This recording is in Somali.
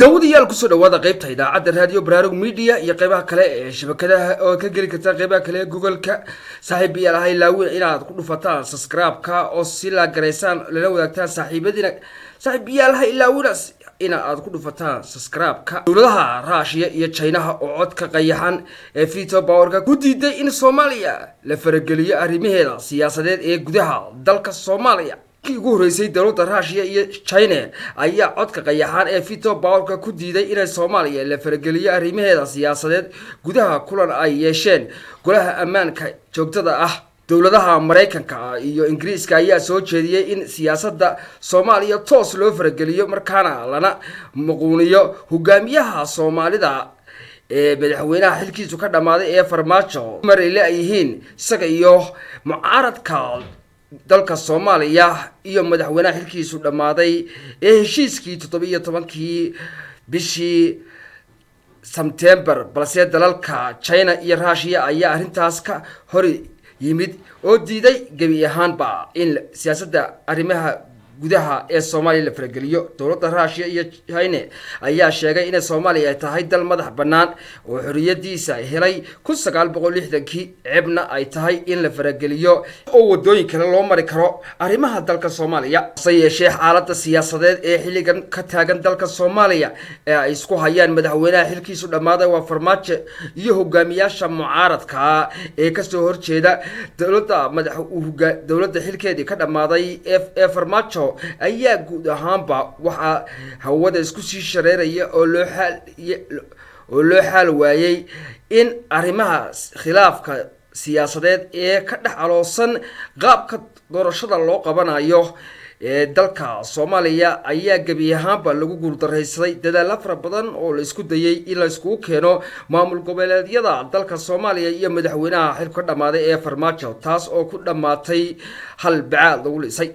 dawadiyaal ku soo dhawaada qaybta idaacadda raadiyo baraarug media iyo qaybaha kale ee shabakadaha oo ka geli karta qaybaha kale ee Google-ka saaxiibayaal hay laawin inaad ku dhufataan subscribe-ka oo si la gareysaan lana wadaagtaan saaxiibayaal hay laawin inaad ku dhufataan subscribe-ka dawladaha Russia iyo China oo codka qayaxan ee veto power-ka ku diiday in Soomaaliya la farageliyo arrimaheeda siyaasadeed ee gudaha dalka Soomaaliya ugu horeysay dawladda Russia iyo China ayaa codka qayaxan ee veto power-ka ku diiday in Soomaaliya la farageliyo arrimaheeda siyaasadeed gudaha kulan ay yeesheen golaha ammaanka joogtada ah dawladaha Mareykanka iyo Ingiriiska ayaa soo jeediyay in siyaasadda Soomaaliya toos loo farageliyo markaana lana muquuniyo hogaamiyaha Soomaalida ee madaxweynaha xilkiisu ka dhamaaday ee Farmaajo mareyle ay yihiin isaga iyo mucaaradka dalka Soomaaliya iyo madaxweynaha xilkiisu dhamaaday ee heshiiskii 17kii bishii September balse dalalka China iyo Russia ayaa arrintaas ka hor yimid oo diiday gabi ahaanba in siyaasadda arrimaha gudaha ee Soomaaliya la farageliyo dawladda Russia iyo China ayaa sheegay in Soomaaliya ay tahay dal madax bannaan oo xorriyadiisa helay 1960kii ceebna ay tahay in la farageliyo oo wadooyin kale loo mari karo arrimaha dalka Soomaaliya sayeshe xaaladda siyaasadeed ee xilligan ka taagan dalka Soomaaliya ee ay isku hayaan madaxweynaha xilkiisu dhamaaday waa Farmaajo iyo hogaamiyaasha mucaaradka ee ka soo horjeeda dawladda xilkeedii ka dhamaaday ee Farmaajo ayaa guud ahaanba waxa hawada isku sii shareeraya oo loo xal waayay in arrimaha khilaafka siyaasadeed ee ka dhaxaloosan qaabka doorashada loo qabanayo ee dalka Soomaaliya ayaa gabi ahaanba lagu guuldareysay dadaal fara badan oo la isku dayay in la isku keeno maamul goboleedyada dalka Soomaaliya iyo madaxweynaha xilka dhamaaday ee Farmaajo taas oo ku dhamaatay hal bacaad lagu lisay